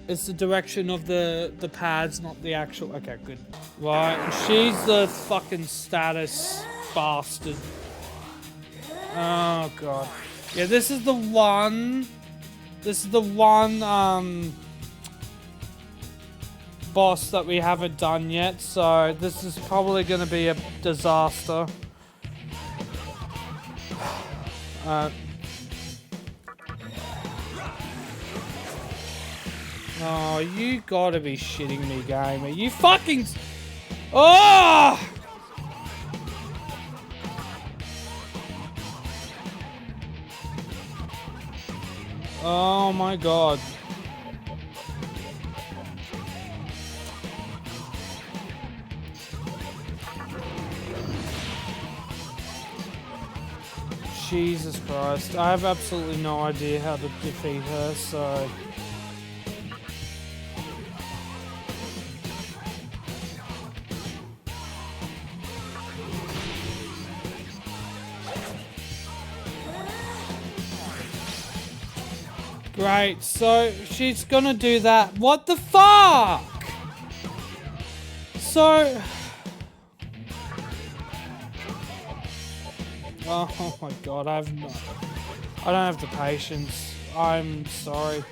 It's the direction of the pads, not the actual. Okay, good. Right, and she's the fucking status bastard. Oh God. Yeah, this is the one. This is the one boss that we haven't done yet. So this is probably gonna be a disaster. Oh, you gotta be shitting me, gamer. You fucking... Oh! Oh my God. Jesus Christ. I have absolutely no idea how to defeat her, so... Great, so she's gonna do that. What the fuck? So... Oh my God, I don't have the patience. I'm sorry.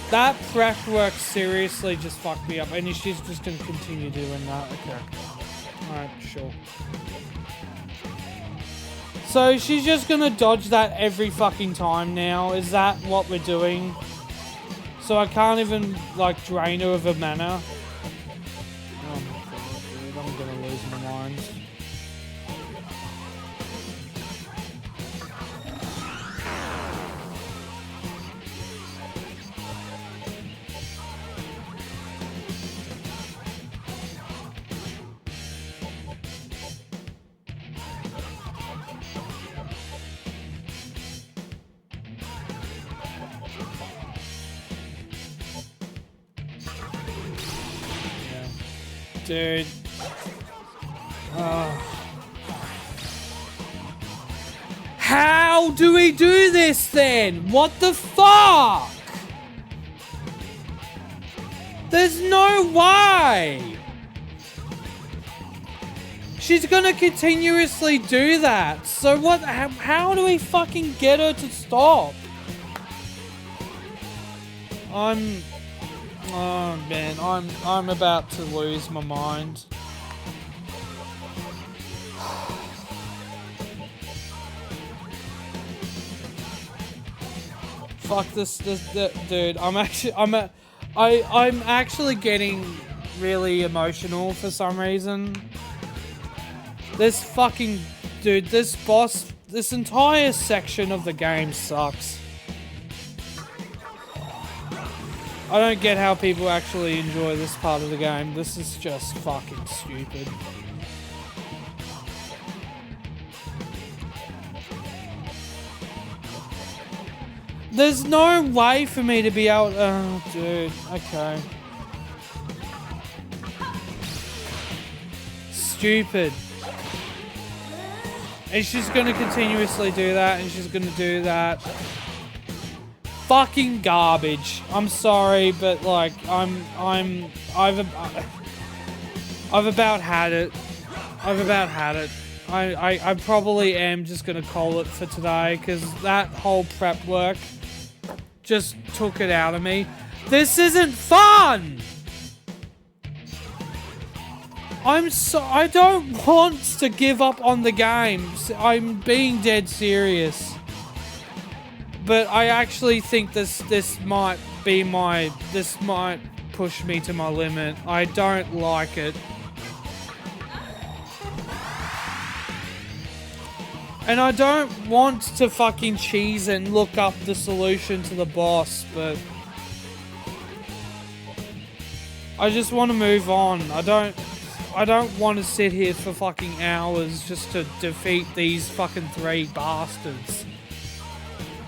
That prep work seriously just fucked me up, and she's just gonna continue doing that. Okay. Alright, sure. So she's just gonna dodge that every fucking time now? Is that what we're doing? So I can't even, like, drain her of a mana? Oh my God, dude, I'm gonna lose my mind. Dude. How do we do this then? What the fuck? There's no way. She's gonna continuously do that. So what? How do we fucking get her to stop? Oh man, I'm about to lose my mind. Fuck this, dude. I'm actually getting really emotional for some reason. This fucking dude, this boss, this entire section of the game sucks. I don't get how people actually enjoy this part of the game. This is just fucking stupid. There's no way for me to be able... Oh, dude. Okay. Stupid. And she's gonna continuously do that, and she's gonna do that. Fucking garbage. I'm sorry, but like I've about had it. I've about had it. I probably am just gonna call it for today because that whole prep work just took it out of me. This isn't fun! I don't want to give up on the game. I'm being dead serious. But I actually think this might push me to my limit. I don't like it. And I don't want to fucking cheese and look up the solution to the boss, but I just want to move on. I don't want to sit here for fucking hours just to defeat these fucking 3 bastards.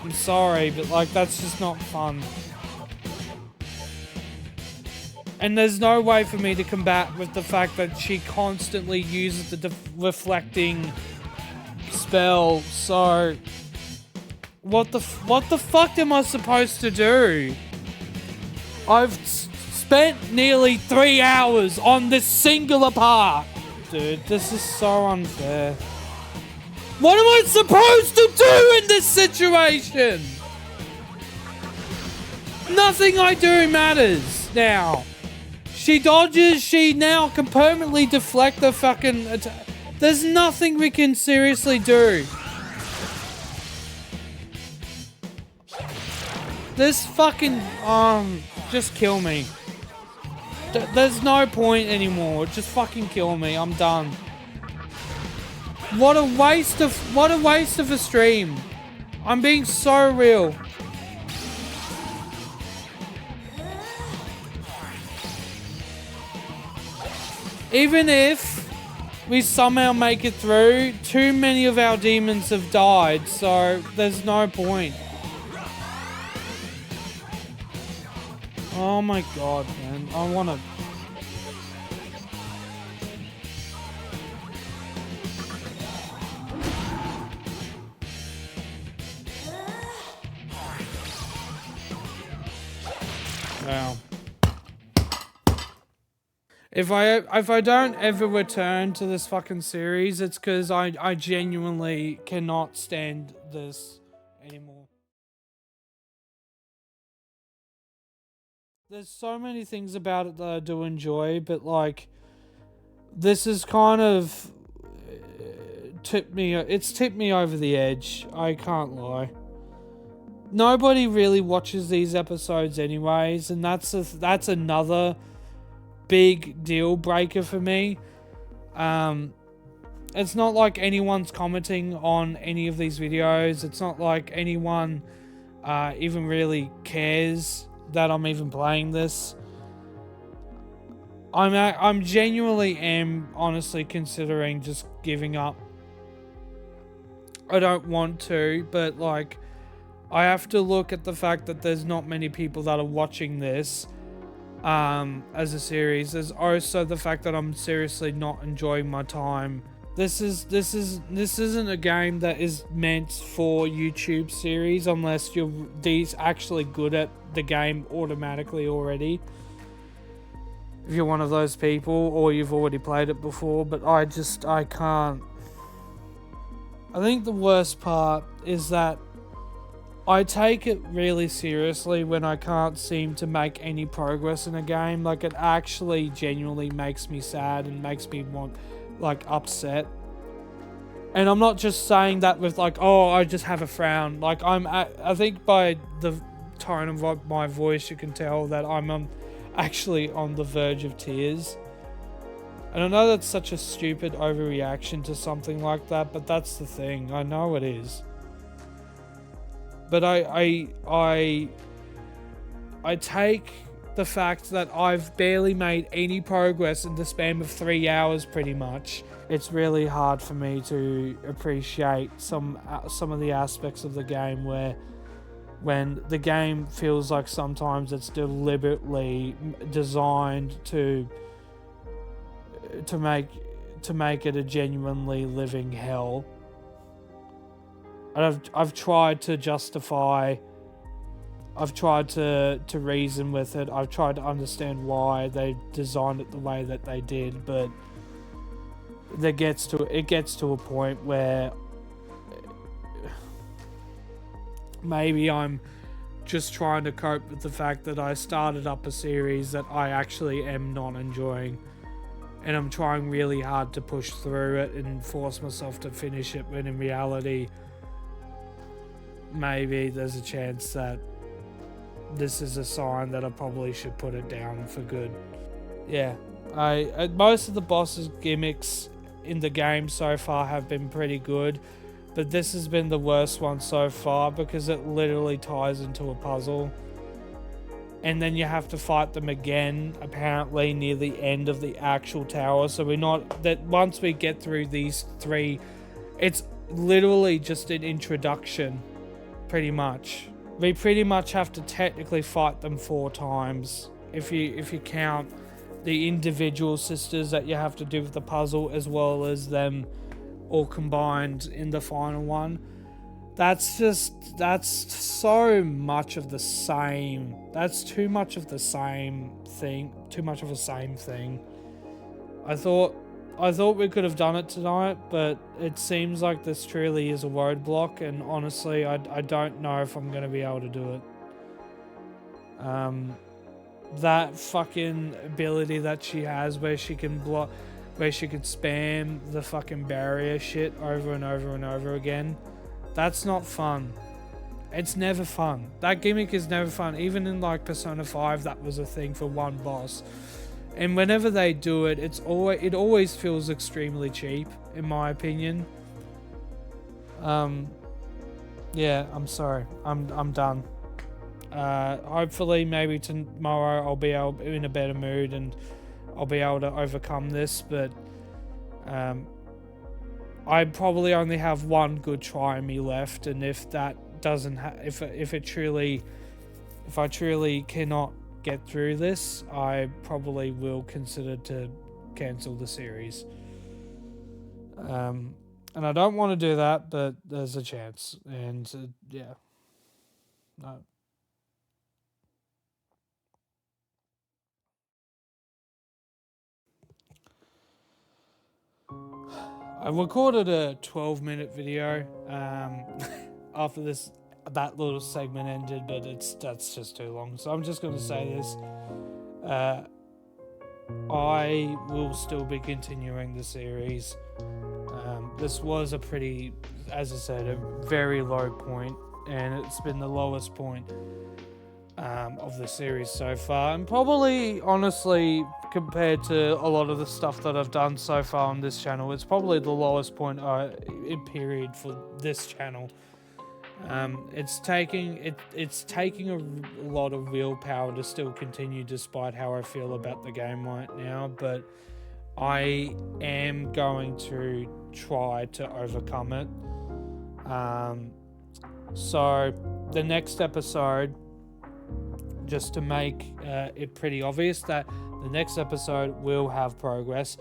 I'm sorry, but like, that's just not fun. And there's no way for me to combat with the fact that she constantly uses the reflecting spell, so what the fuck am I supposed to do? I've spent nearly 3 hours on this singular part. Dude, this is so unfair. What am I supposed to do in this situation? Nothing I do matters now. She dodges, she now can permanently deflect the fucking attack. There's nothing we can seriously do. This fucking, just kill me. There's no point anymore. Just fucking kill me. I'm done. What a waste of a stream. I'm being so real. Even if we somehow make it through, too many of our demons have died, so there's no point. Oh my god, man. I wanna... Wow. If I don't ever return to this fucking series, it's because I genuinely cannot stand this anymore. There's so many things about it that I do enjoy, but like, this is kind of tipped me over the edge. I can't lie. Nobody really watches these episodes anyways, and that's another big deal breaker for me. It's not like anyone's commenting on any of these videos. It's not like anyone even really cares that I'm even playing this. I'm genuinely honestly considering just giving up. I don't want to, but like, I have to look at the fact that there's not many people that are watching this as a series. There's also the fact that I'm seriously not enjoying my time. This isn't a game that is meant for YouTube series unless you're actually good at the game automatically already. If you're one of those people, or you've already played it before, but I can't. I think the worst part is that I take it really seriously when I can't seem to make any progress in a game. Like, it actually genuinely makes me sad and makes me upset. And I'm not just saying that with like, oh, I just have a frown. Like, I think by the tone of my voice, you can tell that I'm actually on the verge of tears. And I know that's such a stupid overreaction to something like that, but that's the thing. I know it is. But I take the fact that I've barely made any progress in the span of 3 hours, pretty much. It's really hard for me to appreciate some of the aspects of the game when the game feels like sometimes it's deliberately designed to make it a genuinely living hell. And I've tried to justify, I've tried to reason with it, I've tried to understand why they designed it the way that they did, but it gets to a point where maybe I'm just trying to cope with the fact that I started up a series that I actually am not enjoying. And I'm trying really hard to push through it and force myself to finish it, when in reality, maybe there's a chance that this is a sign that I probably should put it down for good. Yeah, most of the bosses' gimmicks in the game so far have been pretty good, but this has been the worst one so far because it literally ties into a puzzle. And then you have to fight them again, apparently, near the end of the actual tower. So once we get through these 3, it's literally just an introduction, pretty much. We pretty much have to technically fight them 4 times, if you count the individual sisters that you have to do with the puzzle, as well as them all combined in the final one. That's so much of the same. That's too much of the same thing. Too much of the same thing. I thought we could have done it tonight, but it seems like this truly is a roadblock, and honestly, I don't know if I'm going to be able to do it. That fucking ability that she has where she can block, where she can spam the fucking barrier shit over and over and over again, that's not fun. It's never fun. That gimmick is never fun. Even in like Persona 5, that was a thing for one boss. And whenever they do it, it always feels extremely cheap, in my opinion. Yeah, I'm sorry. I'm done. Hopefully, maybe tomorrow I'll be in a better mood and I'll be able to overcome this. But I probably only have one good try in me left, and if that doesn't, if I truly cannot get through this, I probably will consider to cancel the series. And I don't want to do that, but there's a chance, and yeah, no. I recorded a 12-minute video after that little segment ended, but that's just too long. So I'm just going to say this. I will still be continuing the series. This was a pretty, as I said, a very low point, and it's been the lowest point of the series so far, and probably, honestly, compared to a lot of the stuff that I've done so far on this channel, it's probably the lowest point in period for this channel. It's taking a lot of willpower to still continue, despite how I feel about the game right now, but I am going to try to overcome it. So the next episode, just to make it pretty obvious that the next episode will have progress,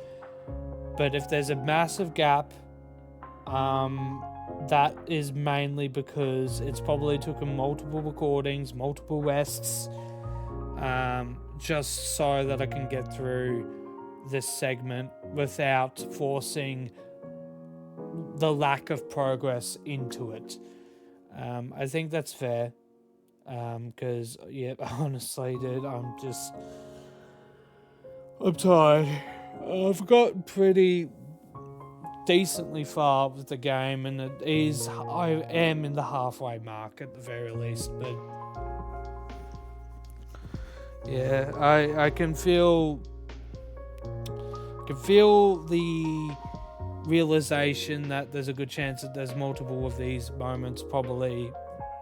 but if there's a massive gap, that is mainly because it's probably taken multiple recordings, multiple rests, just so that I can get through this segment without forcing the lack of progress into it. I think that's fair. Because, yeah, honestly, dude, I'm tired. I've got pretty decently far with the game, and I am in the halfway mark at the very least, but yeah, I can feel the realization that there's a good chance that there's multiple of these moments probably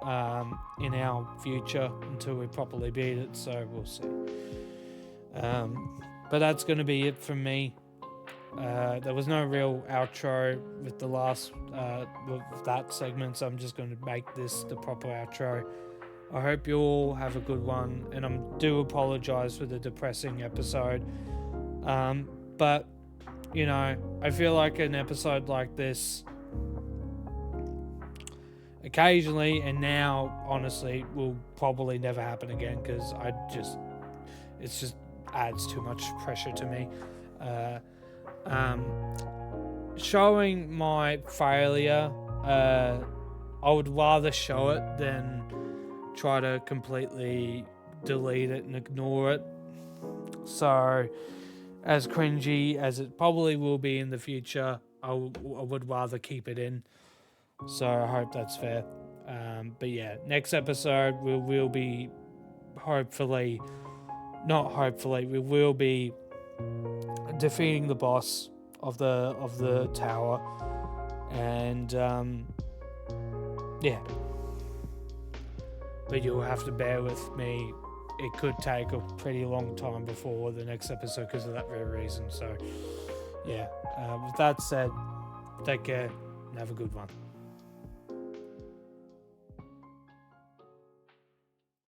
in our future until we properly beat it, so we'll see. But that's going to be it from me. There was no real outro with the last with that segment, so I'm just going to make this the proper outro. I hope you all have a good one, and I do apologize for the depressing episode. But, you know, I feel like an episode like this occasionally, and now, honestly, will probably never happen again, because it just adds too much pressure to me. Showing my failure, I would rather show it than try to completely delete it and ignore it. So, as cringy as it probably will be in the future, I would rather keep it in. So I hope that's fair. But yeah, next episode we will be we will be defeating the boss of the tower, and yeah. But you'll have to bear with me. It could take a pretty long time before the next episode because of that very reason. So yeah. With that said, take care and have a good one.